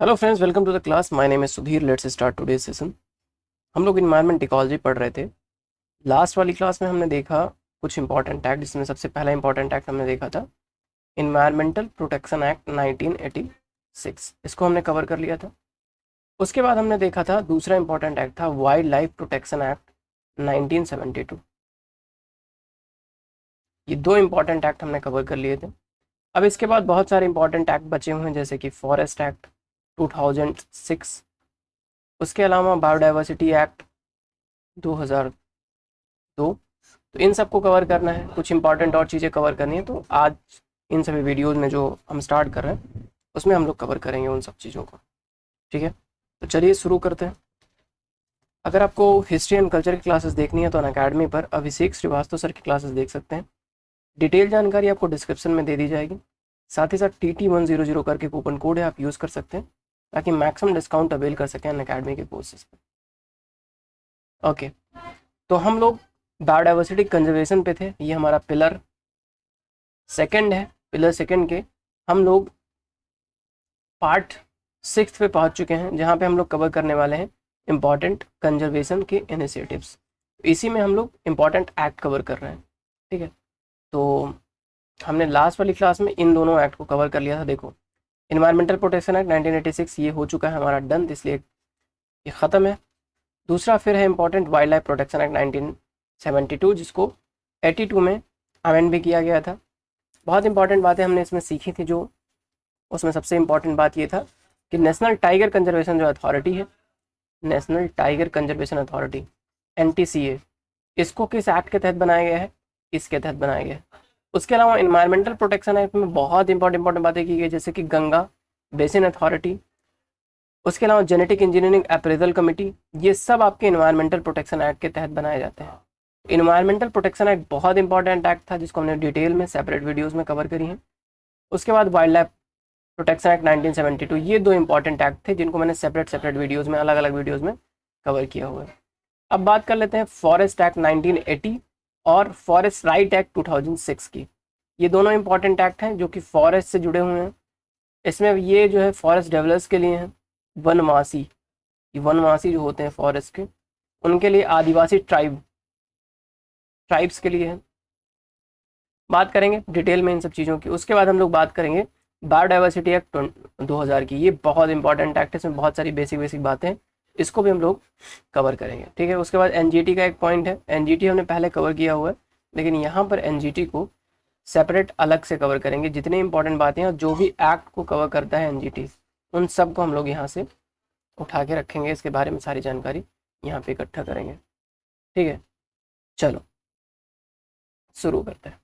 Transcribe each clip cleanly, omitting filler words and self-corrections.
Hello friends, welcome to the class. My name is Sudhir. Let's start today session. हम लोग environment ecology पढ़ रहे थे। लास्ट वाली क्लास में हमने देखा कुछ इंपॉर्टेंट एक्ट, जिसमें सबसे पहला इंपॉर्टेंट एक्ट हमने देखा था इन्वायरमेंटल प्रोटेक्शन एक्ट 1986। इसको हमने कवर कर लिया था। उसके बाद हमने देखा था दूसरा इंपॉर्टेंट एक्ट था वाइल्ड लाइफ प्रोटेक्शन एक्ट 1972। ये दो इंपॉर्टेंट एक्ट हमने कवर कर लिए थे। अब इसके बाद बहुत सारे इंपॉर्टेंट एक्ट बचे हुए हैं, जैसे कि फॉरेस्ट एक्ट 2006, उसके अलावा बायोडाइवर्सिटी एक्ट 2002। तो इन सबको कवर करना है, कुछ इंपॉर्टेंट और चीज़ें कवर करनी है। तो आज इन सभी वीडियोज़ में जो हम स्टार्ट कर रहे हैं उसमें हम लोग कवर करेंगे उन सब चीज़ों को। ठीक है, तो चलिए शुरू करते हैं। अगर आपको हिस्ट्री एंड कल्चर की क्लासेस देखनी है तो अनअकैडमी पर अभिषेक श्रीवास्तव सर की क्लासेस देख सकते हैं। डिटेल जानकारी आपको डिस्क्रिप्शन में दे दी जाएगी। साथ ही साथ TT100 करके कूपन कोड है, आप यूज़ कर सकते हैं ताकि मैक्सिमम डिस्काउंट अवेल कर सकें अनअकैडमी के कोर्सेज पर। ओके, तो हम लोग बायोडाइवर्सिटी कंजर्वेशन पे थे। ये हमारा पिलर सेकंड है। पिलर सेकंड के हम लोग पार्ट 6 पे पहुंच चुके हैं, जहां पे हम लोग कवर करने वाले हैं इम्पॉर्टेंट कंजर्वेशन के इनिशिएटिव्स। इसी में हम लोग इम्पॉर्टेंट एक्ट कवर कर रहे हैं। ठीक है, तो हमने लास्ट वाली क्लास में इन दोनों एक्ट को कवर कर लिया था। देखो, इन्वायरमेंटल प्रोटेक्शन एक्ट 1986 ये हो चुका है हमारा डन, इसलिए ये ख़त्म है। दूसरा फिर है important wild life protection act 1972, जिसको 82 में अमेंड भी किया गया था। बहुत इंपॉर्टेंट बातें हमने इसमें सीखी थी। जो उसमें सबसे इम्पॉर्टेंट बात ये था कि नेशनल टाइगर कंजर्वेशन जो अथॉरिटी है, national tiger conservation authority NTCA, इसको किस एक्ट के तहत बनाया गया है? इसके तहत बनाया गया है। उसके अलावा इन्वायरमेंटल प्रोटेक्शन एक्ट में बहुत इंपॉर्टेंट बातें की गई, जैसे कि गंगा बेसिन अथॉरिटी, उसके अलावा जेनेटिक इंजीनियरिंग अप्रेजल कमेटी, ये सब आपके इन्वायरमेंटल प्रोटेक्शन एक्ट के तहत बनाए जाते हैं। इन्वायरमेंटल प्रोटेक्शन एक्ट बहुत इंपॉर्टेंट एक्ट था, जिसको हमने डिटेल में सेपरेट वीडियोस में कवर करी है। उसके बाद वाइल्ड लाइफ प्रोटेक्शन एक्ट 1972, ये दो इंपॉर्टेंट एक्ट थे जिनको मैंने सेपरेट वीडियोज़ में, अलग अलग वीडियोज़ में कवर किया हुआ है। अब बात कर लेते हैं फॉरेस्ट एक्ट 1980 और फॉरेस्ट राइट एक्ट 2006 की। ये दोनों इंपॉर्टेंट एक्ट हैं जो कि फॉरेस्ट से जुड़े हुए हैं। इसमें ये जो है फॉरेस्ट डेवलपर्स के लिए हैं, वनवासी, ये वनवासी जो होते हैं फॉरेस्ट के, उनके लिए, आदिवासी ट्राइब्स के लिए है। बात करेंगे डिटेल में इन सब चीज़ों की। उसके बाद हम लोग बात करेंगे बायोडाइवर्सिटी एक्ट 2000 की। ये बहुत इंपॉर्टेंट एक्ट है, इसमें बहुत सारी बेसिक बातें हैं, इसको भी हम लोग कवर करेंगे। ठीक है, उसके बाद NGT का एक पॉइंट है। NGT हमने पहले कवर किया हुआ है, लेकिन यहाँ पर NGT को सेपरेट अलग से कवर करेंगे। जितनी इंपॉर्टेंट बातें हैं और जो भी एक्ट को कवर करता है NGT, उन सब को हम लोग यहाँ से उठा के रखेंगे, इसके बारे में सारी जानकारी यहाँ पे इकट्ठा करेंगे। ठीक है, चलो शुरू करते हैं।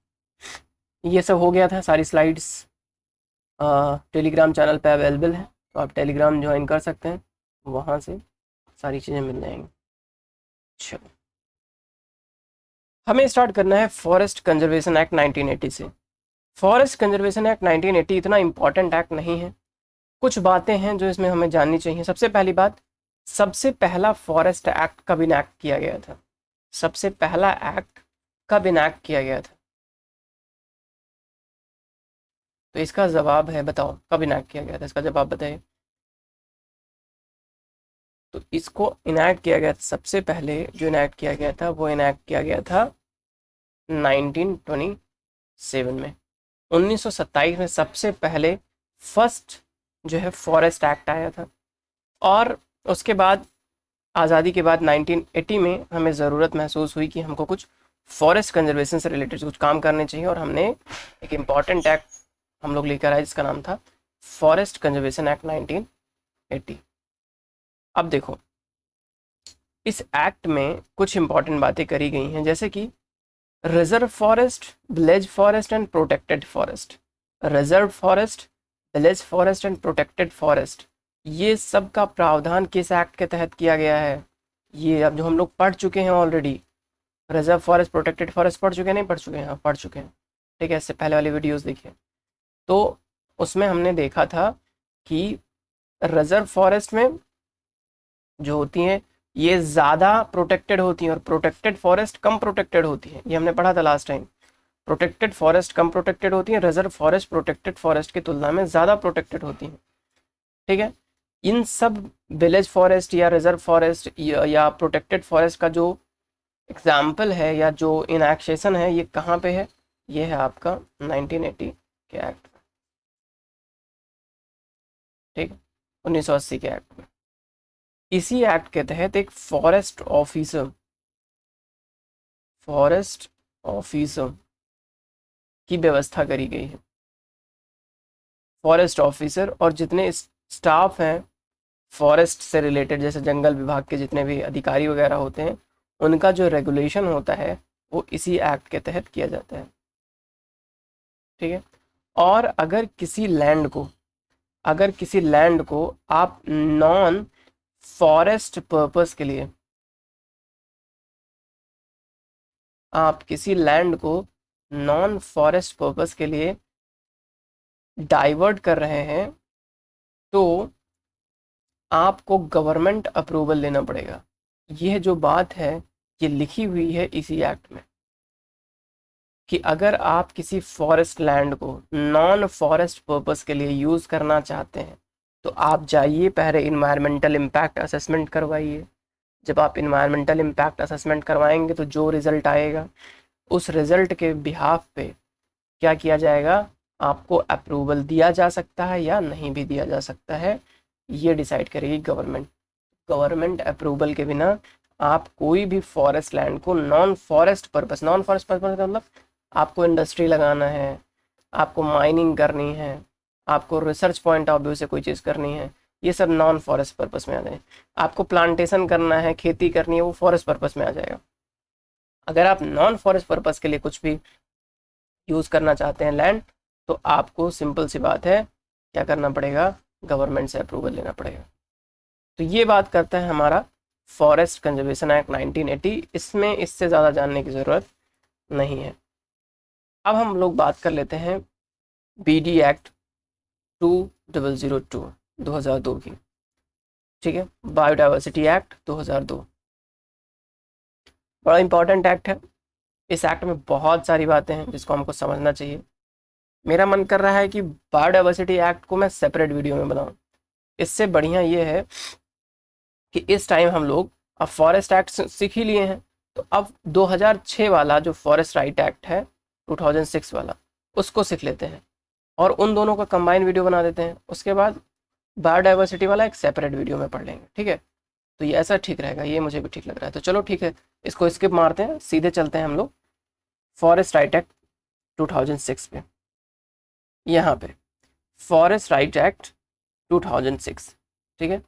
ये सब हो गया था, सारी स्लाइड्स टेलीग्राम चैनल पे अवेलेबल है, तो आप टेलीग्राम ज्वाइन कर सकते हैं, वहाँ से सारी चीज़ें मिल जाएंगी। चलो, हमें स्टार्ट करना है फॉरेस्ट कंजर्वेशन एक्ट 1980 से। फॉरेस्ट कंजर्वेशन एक्ट 1980 इतना इंपॉर्टेंट एक्ट नहीं है, कुछ बातें हैं जो इसमें हमें जाननी चाहिए। सबसे पहली बात, सबसे पहला फॉरेस्ट एक्ट कब इनैक्ट किया गया था? सबसे पहला एक्ट कब इनैक्ट किया गया था? तो इसका जवाब है, बताओ कब इनैक्ट किया गया था, इसका जवाब बताइए। तो इसको इनैक्ट किया गया था, सबसे पहले जो इनैक्ट किया गया था वो इनैक्ट किया गया था 1927 में। 1927 में सबसे पहले फर्स्ट जो है फॉरेस्ट एक्ट आया था। और उसके बाद आज़ादी के बाद 1980 में हमें ज़रूरत महसूस हुई कि हमको कुछ फॉरेस्ट कंजर्वेशन से रिलेटेड कुछ काम करने चाहिए, और हमने एक इम्पॉर्टेंट एक्ट हम लोग लेकर आए जिसका नाम था फॉरेस्ट कंजर्वेशन एक्ट 1980। अब देखो, इस एक्ट में कुछ इंपॉर्टेंट बातें करी गई हैं, जैसे कि reserve forest, village forest and protected forest. Reserve forest, village forest and protected forest, ये सब का प्रावधान किस एक्ट के तहत किया गया है? ये अब जो हम लोग पढ़ चुके हैं already, reserve forest, protected forest पढ़ चुके हैं, नहीं पढ़ चुके हैं? हाँ, पढ़ चुके हैं। ठीक है, इससे पहले वाली वीडियोस देखिए। तो उसमें हमने देखा था कि रिजर्व फॉरेस्ट में जो होती हैं ये ज़्यादा प्रोटेक्टेड होती हैं और प्रोटेक्टेड फॉरेस्ट कम प्रोटेक्टेड होती हैं। ये हमने पढ़ा था लास्ट टाइम। प्रोटेक्टेड फॉरेस्ट कम प्रोटेक्टेड होती हैं, रिजर्व फॉरेस्ट प्रोटेक्टेड फॉरेस्ट की तुलना में ज़्यादा प्रोटेक्टेड होती हैं। ठीक है, इन सब विलेज फॉरेस्ट या रिजर्व फॉरेस्ट या प्रोटेक्टेड फॉरेस्ट का जो एग्जाम्पल है या जो इनएक्सेशन है, ये कहाँ पे है? ये है आपका 1980 के एक्ट में, ठीक, 1980 के एक्ट में। इसी एक्ट के तहत एक फॉरेस्ट ऑफिसर की व्यवस्था करी गई है। फॉरेस्ट ऑफिसर और जितने स्टाफ हैं फॉरेस्ट से रिलेटेड, जैसे जंगल विभाग के जितने भी अधिकारी वगैरह होते हैं, उनका जो रेगुलेशन होता है वो इसी एक्ट के तहत किया जाता है, ठीक है। और अगर किसी लैंड को आप नॉन फॉरेस्ट पर्पस के लिए, आप किसी लैंड को नॉन फॉरेस्ट पर्पस के लिए डाइवर्ट कर रहे हैं, तो आपको गवर्नमेंट अप्रूवल लेना पड़ेगा। यह जो बात है ये लिखी हुई है इसी एक्ट में कि अगर आप किसी फॉरेस्ट लैंड को नॉन फॉरेस्ट पर्पस के लिए यूज़ करना चाहते हैं तो आप जाइए, पहले इन्वायरमेंटल इम्पैक्ट असेसमेंट करवाइए। जब आप इन्वायरमेंटल इम्पैक्ट असेसमेंट करवाएंगे तो जो रिज़ल्ट आएगा उस रिज़ल्ट के बिहाफ पे क्या किया जाएगा, आपको अप्रूवल दिया जा सकता है या नहीं भी दिया जा सकता है, ये डिसाइड करेगी गवर्नमेंट अप्रूवल के बिना आप कोई भी फॉरेस्ट लैंड को नॉन फॉरेस्ट पर्पस का मतलब आपको इंडस्ट्री लगाना है, आपको माइनिंग करनी है, आपको रिसर्च पॉइंट ऑफ व्यू से कोई चीज़ करनी है, ये सब नॉन फॉरेस्ट पर्पस में आ जाए। आपको प्लांटेशन करना है, खेती करनी है, वो फॉरेस्ट पर्पस में आ जाएगा। अगर आप नॉन फॉरेस्ट पर्पस के लिए कुछ भी यूज़ करना चाहते हैं लैंड, तो आपको सिंपल सी बात है क्या करना पड़ेगा, गवर्नमेंट से अप्रूवल लेना पड़ेगा। तो ये बात करता है हमारा फॉरेस्ट कंजर्वेशन एक्ट 1980। इसमें इससे ज़्यादा जानने की ज़रूरत नहीं है। अब हम लोग बात कर लेते हैं BD एक्ट 2002 2002 की, ठीक है, बायोडाइवर्सिटी एक्ट 2002। बड़ा इंपॉर्टेंट एक्ट है। इस एक्ट में बहुत सारी बातें हैं जिसको हमको समझना चाहिए। मेरा मन कर रहा है कि बायोडाइवर्सिटी एक्ट को मैं सेपरेट वीडियो में बनाऊं। इससे बढ़िया ये है कि इस टाइम हम लोग अब फॉरेस्ट एक्ट सीख ही लिए हैं, तो अब 2006 वाला जो फॉरेस्ट राइट एक्ट है 2006 वाला, उसको सीख लेते हैं और उन दोनों का कंबाइन वीडियो बना देते हैं। उसके बाद बायोडाइवर्सिटी वाला एक सेपरेट वीडियो में पढ़ लेंगे, ठीक है। तो ये ऐसा ठीक रहेगा, ये मुझे भी ठीक लग रहा है। तो चलो ठीक है, इसको स्किप मारते हैं, सीधे चलते हैं हम लोग फॉरेस्ट राइट एक्ट 2006 पे। यहाँ पे फॉरेस्ट राइट एक्ट 2006, ठीक है।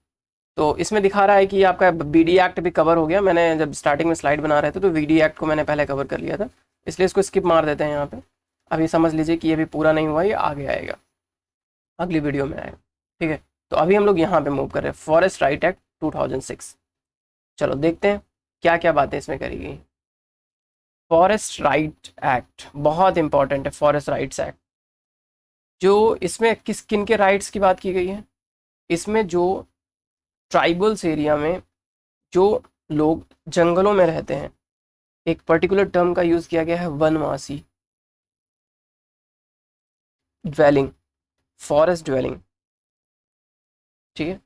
तो इसमें दिखा रहा है कि आपका BD एक्ट भी कवर हो गया। मैंने जब स्टार्टिंग में स्लाइड बना रहे थे तो BD एक्ट को मैंने पहले कवर कर लिया था, इसलिए इसको स्किप मार देते हैं यहाँ पे। अभी समझ लीजिए कि ये भी पूरा नहीं हुआ, ये आगे आएगा, अगली वीडियो में आएगा, ठीक है। तो अभी हम लोग यहाँ पे मूव कर रहे हैं फॉरेस्ट राइट एक्ट 2006। चलो देखते हैं क्या क्या बातें इसमें करी गई। फॉरेस्ट राइट एक्ट बहुत इंपॉर्टेंट है। फॉरेस्ट राइट्स एक्ट जो इसमें किन के राइट्स की बात की गई है, इसमें जो ट्राइबल्स एरिया में जो लोग जंगलों में रहते हैं, एक पर्टिकुलर टर्म का यूज किया गया है, वनवासी, ड्वेलिंग, फॉरेस्ट ड्वेलिंग, ठीक है।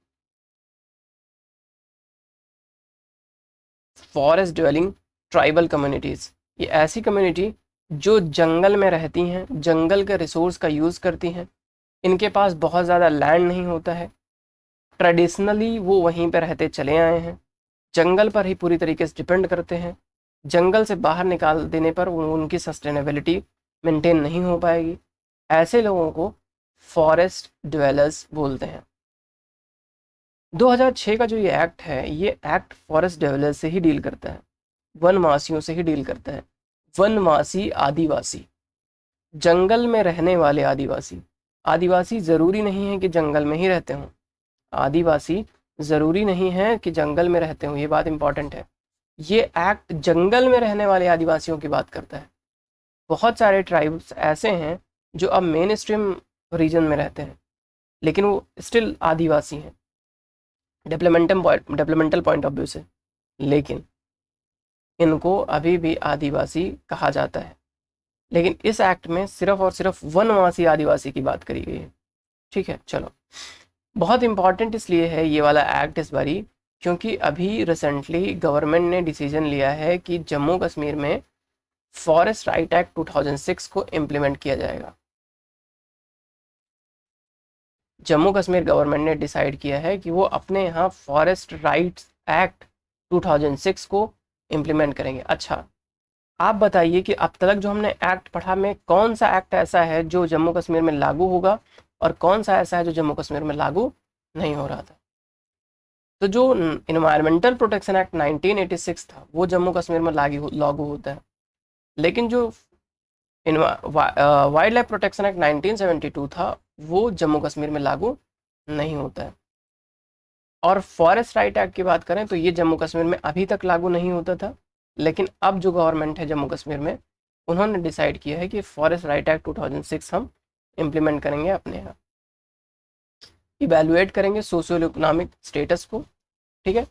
फॉरेस्ट ड्वेलिंग ट्राइबल कम्युनिटीज, ये ऐसी कम्युनिटी जो जंगल में रहती हैं, जंगल के रिसोर्स का यूज़ करती हैं, इनके पास बहुत ज़्यादा लैंड नहीं होता है, ट्रेडिशनली वो वहीं पर रहते चले आए हैं, जंगल पर ही पूरी तरीके से डिपेंड करते हैं। जंगल से बाहर निकाल देने पर उनकी सस्टेनेबिलिटी मेंटेन नहीं हो पाएगी। ऐसे लोगों को फॉरेस्ट ड्वेलर्स बोलते हैं। 2006 का जो ये एक्ट है, ये एक्ट फॉरेस्ट ड्वेलर्स से ही डील करता है, वनवासियों से ही डील करता है। वनवासी आदिवासी, जंगल में रहने वाले आदिवासी। आदिवासी ज़रूरी नहीं है कि जंगल में ही रहते हों, आदिवासी ज़रूरी नहीं है कि जंगल में रहते हों, ये बात इंपॉर्टेंट है। ये एक्ट जंगल में रहने वाले आदिवासियों की बात करता है। बहुत सारे ट्राइब्स ऐसे हैं जो अब मेन स्ट्रीम रीजन में रहते हैं लेकिन वो स्टिल आदिवासी हैं डेवलपमेंटल पॉइंट ऑफ व्यू से, लेकिन इनको अभी भी आदिवासी कहा जाता है। लेकिन इस एक्ट में सिर्फ और सिर्फ वनवासी आदिवासी की बात करी गई है, ठीक है। चलो बहुत इंपॉर्टेंट इसलिए है ये वाला एक्ट इस बारी, क्योंकि अभी रिसेंटली गवर्नमेंट ने डिसीजन लिया है कि जम्मू कश्मीर में फॉरेस्ट राइट एक्ट 2006 को इम्प्लीमेंट किया जाएगा। जम्मू कश्मीर गवर्नमेंट ने डिसाइड किया है कि वो अपने यहाँ फॉरेस्ट राइट्स एक्ट 2006 को इम्प्लीमेंट करेंगे। अच्छा, आप बताइए कि अब तक जो हमने एक्ट पढ़ा में कौन सा एक्ट ऐसा है जो जम्मू कश्मीर में लागू होगा और कौन सा ऐसा है जो जम्मू कश्मीर में लागू नहीं हो रहा था। तो जो इन्वायरमेंटल प्रोटेक्शन एक्ट 1986 था वो जम्मू कश्मीर में लागू होता है, लेकिन जो वाइल्ड लाइफ प्रोटेक्शन एक्ट 1972 था वो जम्मू कश्मीर में लागू नहीं होता है। और फॉरेस्ट राइट एक्ट की बात करें तो ये जम्मू कश्मीर में अभी तक लागू नहीं होता था, लेकिन अब जो गवर्नमेंट है जम्मू कश्मीर में, उन्होंने डिसाइड किया है कि फॉरेस्ट राइट एक्ट 2006 हम इम्प्लीमेंट करेंगे अपने यहाँ। इवेलुएट करेंगे सोशियो इकोनॉमिक स्टेटस को, ठीक है।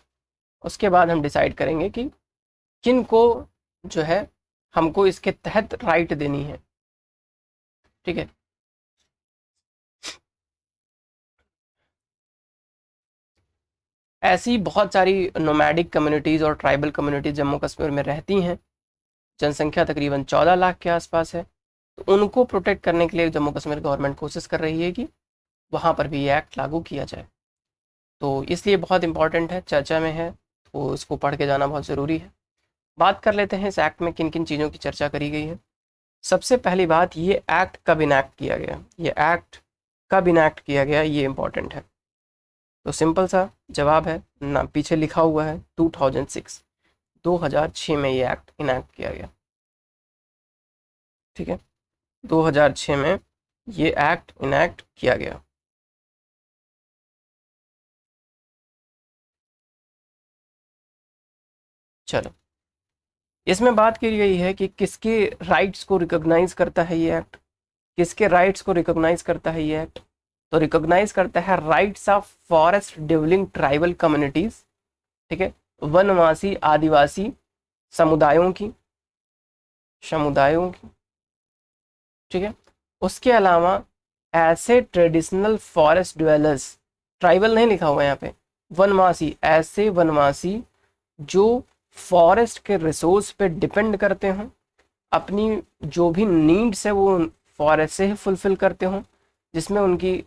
उसके बाद हम डिसाइड करेंगे कि किन को जो है हमको इसके तहत राइट देनी है, ठीक है। ऐसी बहुत सारी नोमैडिक कम्युनिटीज़ और ट्राइबल कम्युनिटीज़ जम्मू कश्मीर में रहती हैं, जनसंख्या तकरीबन 14 लाख के आसपास है। तो उनको प्रोटेक्ट करने के लिए जम्मू कश्मीर गवर्नमेंट कोशिश कर रही है कि वहाँ पर भी ये एक्ट लागू किया जाए। तो इसलिए बहुत इंपॉर्टेंट है, चर्चा में है, तो इसको पढ़ के जाना बहुत ज़रूरी है। बात कर लेते हैं इस एक्ट में किन किन चीज़ों की चर्चा करी गई है। सबसे पहली बात, ये एक्ट कब इनैक्ट किया गया, ये एक्ट कब इनैक्ट किया गया, ये इंपॉर्टेंट है। तो सिंपल सा जवाब है ना, पीछे लिखा हुआ है 2006, 2006 में ये एक्ट इनैक्ट किया गया, ठीक है। 2006 में ये एक्ट इनैक्ट किया गया। चलो, इसमें बात की गई है कि किसके राइट्स को रिकॉग्नाइज करता है ये एक्ट, किसके राइट्स को रिकॉग्नाइज करता है ये एक्ट। तो रिकॉग्नाइज करता है rights of forest dwelling tribal communities, ठीक है, वनवासी आदिवासी समुदायों की, ठीक है। उसके अलावा ऐसे ट्रेडिशनल फॉरेस्ट ड्वेलर्स, ट्राइबल नहीं लिखा हुआ है यहाँ पे, वनवासी, ऐसे वनवासी जो फॉरेस्ट के रिसोर्स पे डिपेंड करते हों, अपनी जो भी नीड्स है वो फॉरेस्ट से ही फुलफिल करते हों, जिसमें उनकी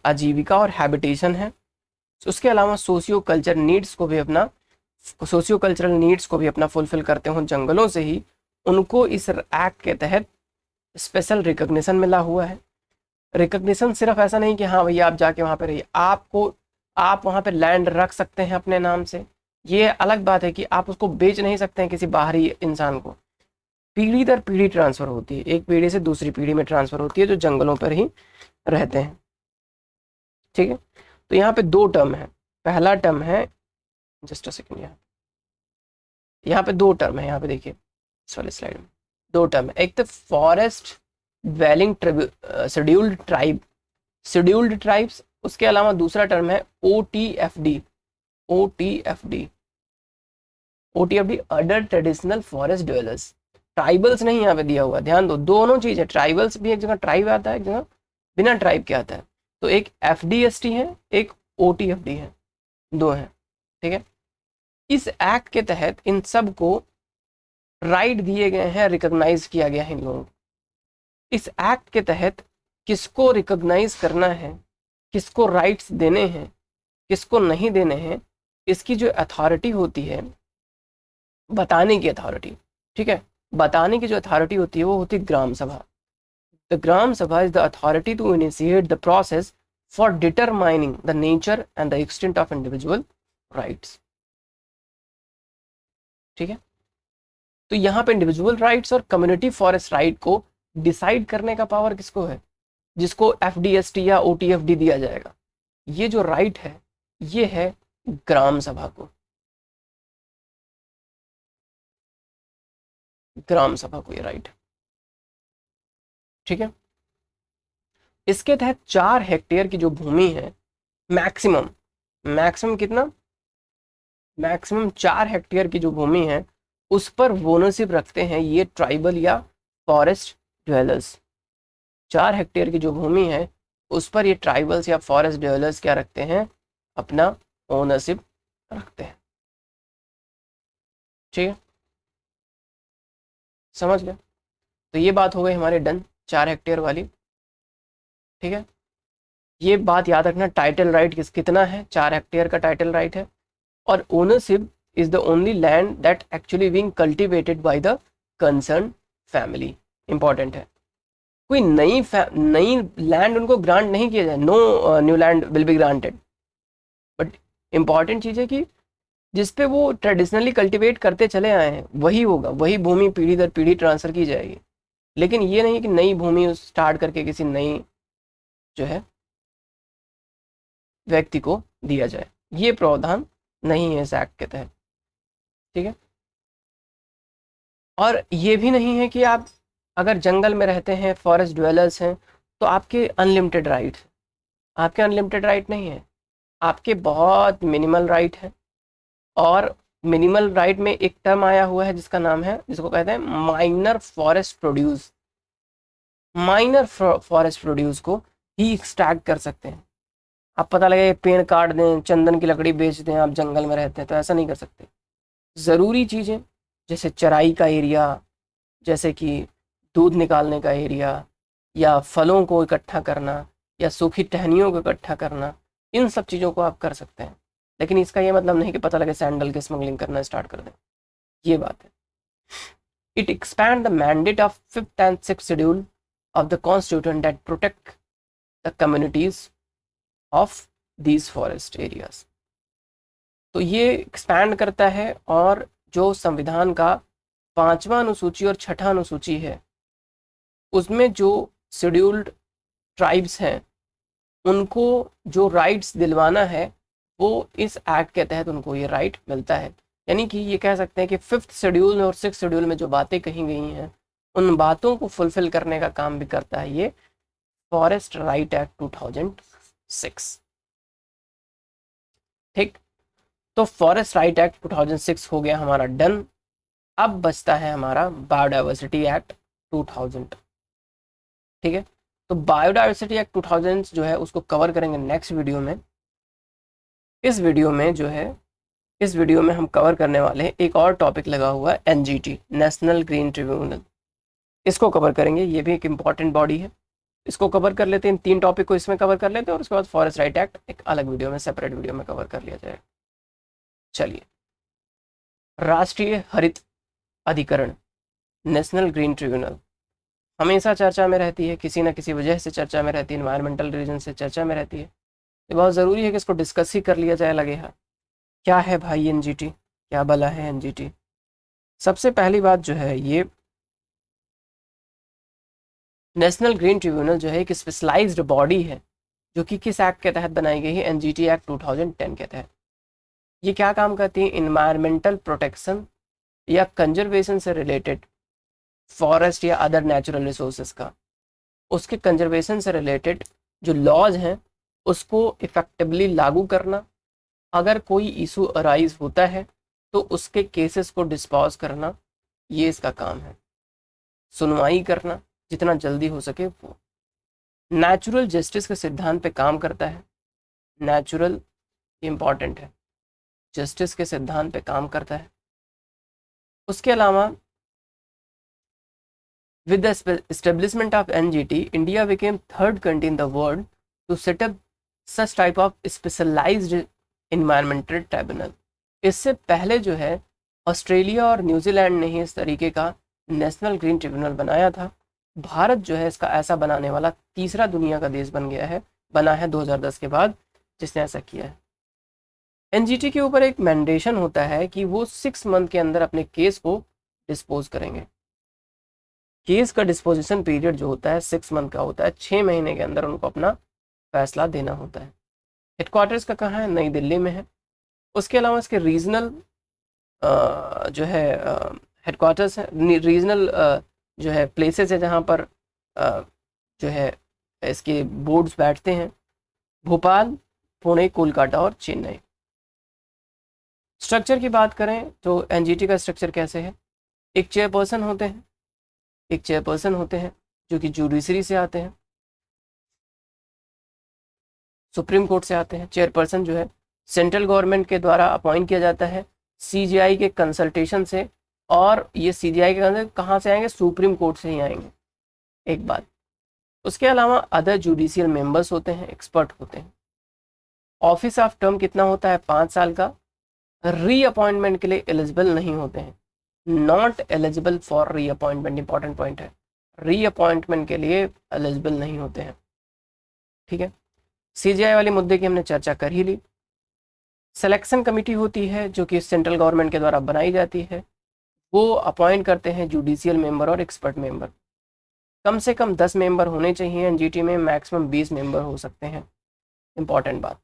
आजीविका और हैबिटेशन है। उसके अलावा सोशियो कल्चरल नीड्स को भी अपना फुलफिल करते हों जंगलों से ही, उनको इस एक्ट के तहत स्पेशल रिकॉग्निशन मिला हुआ है। रिकॉग्निशन सिर्फ ऐसा नहीं कि हाँ भैया आप जाके वहाँ पे रहिए, आप वहाँ पे लैंड रख सकते हैं अपने नाम से, ये अलग बात है कि आप उसको बेच नहीं सकते हैं किसी बाहरी इंसान को। पीढ़ी दर पीढ़ी ट्रांसफ़र होती है, एक पीढ़ी से दूसरी पीढ़ी में ट्रांसफ़र होती है जो जंगलों पर ही रहते हैं, ठीक है। तो यहाँ पे दो टर्म है, पहला टर्म है, जस्ट अ सेकेंड, यहाँ पे दो टर्म है, यहाँ पे देखिए इस वाले स्लाइड में दो टर्म है। एक तो फॉरेस्ट ड्वेलिंग शेड्यूल्ड ट्राइब्स, उसके अलावा दूसरा टर्म है OTFD, other traditional forest dwellers. Tribals नहीं यहाँ पे दिया हुआ, ध्यान दो, दोनों चीज है, ट्राइबल्स भी एक जगह ट्राइब आता है, एक जगह बिना ट्राइब के आता है। तो एक FDST है, एक OTFD है, दो है, ठीक है। इस एक्ट के तहत इन सब को राइट दिए गए हैं, रिकॉग्नाइज किया गया है इन लोगों को। इस एक्ट के तहत किसको रिकॉग्नाइज करना है, किसको राइट्स देने हैं, किसको नहीं देने हैं, इसकी जो अथॉरिटी होती है, बताने की अथॉरिटी, ठीक है, बताने की जो अथॉरिटी होती है वो होती है ग्राम सभा। The gram sabha is the authority to initiate the process for determining the nature and the extent of individual rights, ठीक है। तो यहाँ पे इंडिविजुअल राइट्स और कम्युनिटी फॉरेस्ट राइट को डिसाइड करने का पावर किसको है, जिसको FDST या OTFD दिया जाएगा। ये जो राइट है ये है ग्राम सभा को, ग्राम सभा को ये राइट, ठीक है। इसके तहत 4 हेक्टेयर की जो भूमि है, मैक्सिमम कितना, मैक्सिमम 4 हेक्टेयर की जो भूमि है उस पर ओनरशिप रखते हैं ये ट्राइबल या फॉरेस्ट ड्वेलर्स। 4 हेक्टेयर की जो भूमि है उस पर ये ट्राइबल्स या फॉरेस्ट ड्वेलर्स क्या रखते हैं, अपना ओनरशिप रखते हैं। ठीक है, समझ गए। तो ये बात हो गई हमारे डन 4 हेक्टेयर वाली। ठीक है, ये बात याद रखना, टाइटल राइट कितना है, 4 हेक्टेयर का टाइटल राइट है। और ownership is the only land that actually being cultivated by the concern family. Important है, कोई नई लैंड उनको ग्रांट नहीं किया जाए, no new land will be granted. But important चीज़ है कि जिस पे वो ट्रेडिशनली कल्टिवेट करते चले आए हैं वही होगा, वही भूमि पीढ़ी दर पीढ़ी ट्रांसफर की जाएगी। लेकिन ये नहीं कि नई भूमि स्टार्ट करके किसी नई जो है व्यक्ति को दिया जाए, ये प्रावधान नहीं है इस एक्ट के तहत। ठीक है, और ये भी नहीं है कि आप अगर जंगल में रहते हैं, फॉरेस्ट ड्वेलर्स हैं, तो आपके अनलिमिटेड राइट, आपके अनलिमिटेड राइट नहीं है, आपके बहुत मिनिमल राइट है। और मिनिमल राइट में एक टर्म आया हुआ है जिसका नाम है, जिसको कहते हैं minor forest produce. Minor forest produce को ही एक्सट्रैक्ट कर सकते हैं। आप पता लगे पेड़ काट दें, चंदन की लकड़ी बेच दें, आप जंगल में रहते हैं, तो ऐसा नहीं कर सकते। ज़रूरी चीज़ें जैसे चराई का एरिया, जैसे कि दूध निकालने का एरिया, या फलों को इकट्ठा करना, या सूखी टहनियों को इकट्ठा करना, इन सब चीज़ों को आप कर सकते हैं। लेकिन इसका ये मतलब नहीं कि पता लगे सैंडल की स्मगलिंग करना स्टार्ट कर दें, ये बात है। It expand the mandate of 5th and 6th schedule of the constitution that protect the communities of these forest areas. तो ये एक्सपैंड करता है, और जो संविधान का 5वां अनुसूची और 6ठा अनुसूची है उसमें जो शेड्यूल्ड ट्राइब्स हैं उनको जो राइट्स दिलवाना है वो इस एक्ट के तहत उनको ये राइट मिलता है। यानी कि ये कह सकते हैं कि 5th शेड्यूल और 6th शेड्यूल में जो बातें कही गई हैं उन बातों को फुलफिल करने का काम भी करता है ये फॉरेस्ट राइट एक्ट 2006। ठीक, तो फॉरेस्ट राइट एक्ट 2006 हो गया हमारा डन। अब बचता है हमारा बायोडाइवर्सिटी एक्ट 2000। ठीक है, तो बायोडाइवर्सिटी एक्ट 2000 जो है उसको कवर करेंगे नेक्स्ट वीडियो में। इस वीडियो में हम कवर करने वाले हैं एक और टॉपिक लगा हुआ है, एनजीटी, नेशनल ग्रीन ट्रिब्यूनल। इसको कवर करेंगे, ये भी एक इम्पॉर्टेंट बॉडी है, इसको कवर कर लेते हैं। 3 टॉपिक को इसमें कवर कर लेते हैं और उसके बाद फॉरेस्ट राइट एक्ट एक अलग वीडियो में, सेपरेट वीडियो में कवर कर लिया जाए। चलिए, राष्ट्रीय हरित अधिकरण, नेशनल ग्रीन ट्रिब्यूनल हमेशा चर्चा में रहती है, किसी ना किसी वजह से चर्चा में रहती है, इन्वायरमेंटल रीजन से चर्चा में रहती है। ये बहुत ज़रूरी है कि इसको डिस्कस ही कर लिया जाए लगे हाथ। क्या है भाई एनजीटी, क्या भला है एनजीटी? सबसे पहली बात जो है, ये नेशनल ग्रीन ट्रिब्यूनल जो है एक स्पेशलाइज्ड बॉडी है जो कि किस एक्ट के तहत बनाई गई है, एनजीटी एक्ट 2010 के तहत। ये क्या काम करती है, इन्वायरमेंटल प्रोटेक्शन या कंजर्वेशन से रिलेटेड, फॉरेस्ट या अदर नेचुरल रिसोर्सेज का, उसके कंजर्वेशन से रिलेटेड जो लॉज हैं उसको इफेक्टिवली लागू करना, अगर कोई इशू अराइज होता है तो उसके केसेस को डिस्पोज करना, ये इसका काम है। सुनवाई करना जितना जल्दी हो सके वो। नेचुरल जस्टिस के सिद्धांत पे काम करता है, नेचुरल इम्पॉर्टेंट है, जस्टिस के सिद्धांत पे काम करता है। उसके अलावा with the establishment of NGT, India became 3rd country in the world to set up such type of specialized environmental tribunal। इससे पहले जो है ऑस्ट्रेलिया और न्यूजीलैंड ने ही इस तरीके का नेशनल ग्रीन ट्रिब्यूनल बनाया था। भारत जो है इसका ऐसा बनाने वाला तीसरा दुनिया का देश बना है 2010 के बाद जिसने ऐसा किया है। एनजीटी के ऊपर एक मैंडेशन होता है कि वो 6 मंथ के अंदर अपने केस को डिस्पोज करेंगे। केस का डिस्पोजिशन पीरियड जो होता है 6 मंथ का होता है, 6 महीने के अंदर उनको अपना फैसला देना होता है। हेडक्वार्टर्स का कहाँ है, नई दिल्ली में है। उसके अलावा इसके रीजनल जो है हेडक्वार्टर्स है, रीजनल जो है प्लेसेस है जहाँ पर जो है इसके बोर्ड्स बैठते हैं, भोपाल, पुणे, कोलकाता और चेन्नई। स्ट्रक्चर की बात करें तो एनजीटी का स्ट्रक्चर कैसे है, एक चेयरपर्सन होते हैं जो कि जुडिशरी से आते हैं। सुप्रीम कोर्ट से आते हैं। चेयरपर्सन जो है सेंट्रल गवर्नमेंट के द्वारा अपॉइंट किया जाता है सीजीआई के कंसल्टेशन से, और ये सीजीआई के कहाँ से आएंगे, सुप्रीम कोर्ट से ही आएंगे, एक बात। उसके अलावा अदर जुडिशियल मेंबर्स होते हैं, एक्सपर्ट होते हैं। ऑफिस ऑफ टर्म कितना होता है, 5 साल का। रीअपॉइंटमेंट के लिए एलिजिबल नहीं होते हैं, not eligible for reappointment, important point है, रीअपॉइंटमेंट के लिए एलिजिबल नहीं होते हैं, ठीक है। सीजीआई वाले मुद्दे की हमने चर्चा कर ही ली। सिलेक्शन कमेटी होती है जो कि सेंट्रल गवर्नमेंट के द्वारा बनाई जाती है, वो अपॉइंट करते हैं जुडिशियल मेंबर और एक्सपर्ट मेंबर। कम से कम 10 मेंबर होने चाहिए एनजीटी में, मैक्सिमम 20 मेंबर हो सकते हैं, इंपॉर्टेंट बात।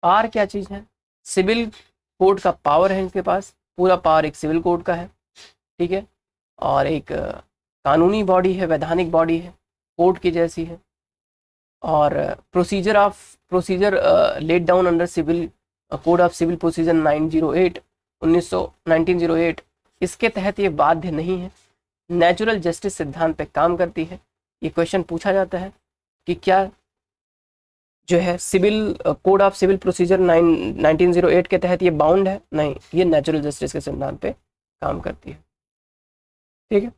पावर क्या चीज़ है, सिविल कोड का पावर है इनके पास, पूरा पावर एक सिविल कोड का है, ठीक है। और एक कानूनी बॉडी है, वैधानिक बॉडी है, कोर्ट की जैसी है। और procedure laid down under civil code of civil procedure 1908, इसके तहत ये बाध्य नहीं है, नेचुरल जस्टिस सिद्धांत पे काम करती है। ये क्वेश्चन पूछा जाता है कि क्या जो है civil code of civil procedure 1908 के तहत ये बाउंड है, नहीं, ये नेचुरल जस्टिस के सिद्धांत पे काम करती है, ठीक है।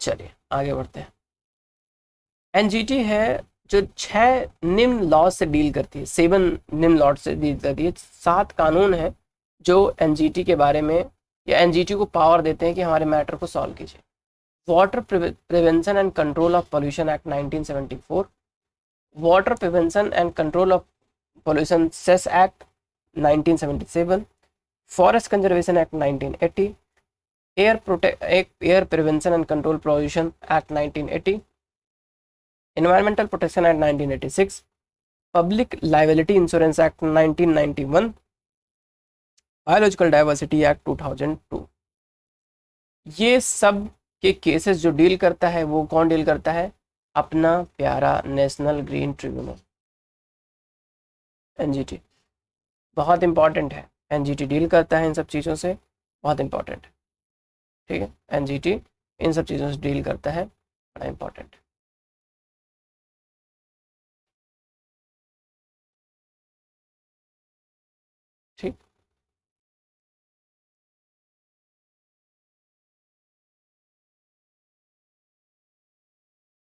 चलिए आगे बढ़ते हैं। एनजीटी है जो 6 निम्न लॉ से डील करती है, 7 निम्न लॉ से डील करती है। 7 कानून है जो एनजीटी के बारे में या एनजीटी को पावर देते हैं कि हमारे मैटर को सॉल्व कीजिए। Water prevention and control of pollution act 1974, water prevention and control of pollution cess act 1977, forest conservation act 1980, air prevention and control pollution act 1980, environmental protection act 1986, public liability insurance act 1991, biological diversity act 2002। ये सब के cases जो deal करता है वो कौन deal करता है, अपना प्यारा नेशनल ग्रीन ट्रिब्यूनल, एनजीटी। बहुत इंपॉर्टेंट है, एनजीटी डील करता है इन सब चीज़ों से, बहुत इंपॉर्टेंट है, ठीक है। एनजीटी इन सब चीज़ों से डील करता है, बड़ा इंपॉर्टेंट है, ठीक।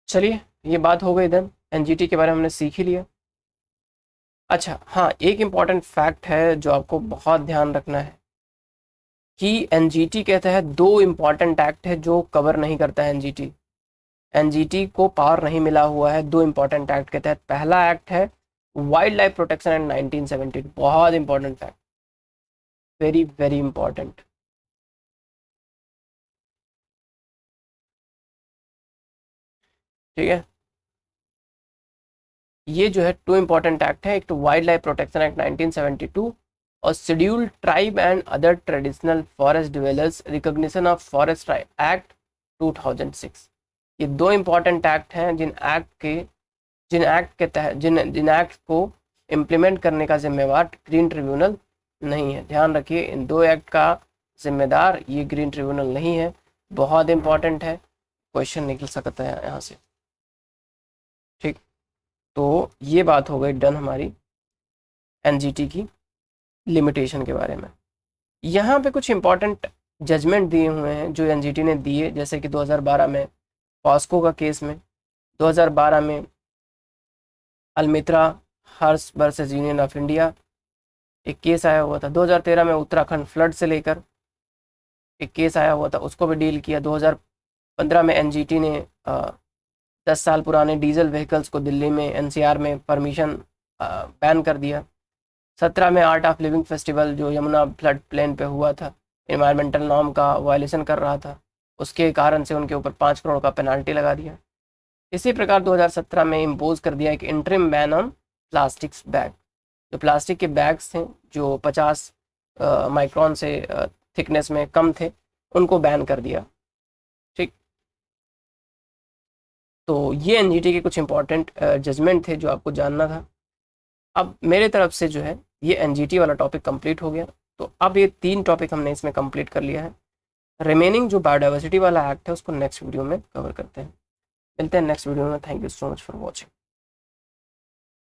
चलिए ये बात हो गई, देन एनजीटी के बारे में हमने सीख ही लिया। अच्छा हाँ, एक इम्पॉर्टेंट फैक्ट है जो आपको बहुत ध्यान रखना है कि एनजीटी के तहत 2 इम्पॉर्टेंट एक्ट है जो कवर नहीं करता है एनजीटी। एनजीटी को पावर नहीं मिला हुआ है 2 इम्पॉर्टेंट एक्ट के तहत। पहला एक्ट है वाइल्ड लाइफ प्रोटेक्शन एक्ट 1970, बहुत important fact, very very important, ठीक है। ये जो है 2 इम्पॉर्टेंट एक्ट है, एक तो वाइल्ड लाइफ प्रोटेक्शन एक्ट 1972 और scheduled tribe and other traditional forest dwellers recognition of forest act 2006। ये 2 इम्पॉर्टेंट एक्ट हैं जिन एक्ट को इम्प्लीमेंट करने का जिम्मेवार ग्रीन ट्रिब्यूनल नहीं है। ध्यान रखिए, इन 2 एक्ट का जिम्मेदार ये ग्रीन ट्रिब्यूनल नहीं है, बहुत इंपॉर्टेंट है, क्वेश्चन निकल सकता है यहाँ से, ठीक। तो ये बात हो गई डन हमारी एनजीटी की लिमिटेशन के बारे में। यहाँ पे कुछ इंपॉर्टेंट जजमेंट दिए हुए हैं जो एनजीटी ने दिए, जैसे कि 2012 में पॉस्को का केस में, 2012 में अलमित्रा हर्ष वर्सेस यूनियन ऑफ इंडिया एक केस आया हुआ था, 2013 में उत्तराखंड फ्लड से लेकर एक केस आया हुआ था, उसको भी डील किया। 2015 में एनजीटी ने 10 साल पुराने डीजल व्हीकल्स को दिल्ली में एनसीआर में परमिशन बैन कर दिया। 17 में आर्ट ऑफ लिविंग फेस्टिवल जो यमुना फ्लड प्लेन पे हुआ था, इन्वायरमेंटल नॉर्म का वायलेशन कर रहा था, उसके कारण से उनके ऊपर 5 करोड़ का पेनाल्टी लगा दिया। इसी प्रकार 2017 में इम्पोज कर दिया एक interim ban on plastics bag, जो प्लास्टिक के बैग्स थे जो 50 माइक्रोन से थिकनेस में कम थे, उनको बैन कर दिया, ठीक। तो ये एनजीटी के कुछ इंपॉर्टेंट जजमेंट थे जो आपको जानना था। अब मेरे तरफ से जो है ये एनजीटी वाला टॉपिक कंप्लीट हो गया। तो अब ये 3 टॉपिक हमने इसमें कंप्लीट कर लिया है। रिमेनिंग जो बायोडाइवर्सिटी वाला एक्ट है उसको नेक्स्ट वीडियो में कवर करते हैं। मिलते हैं नेक्स्ट वीडियो में। Thank you so much for watching.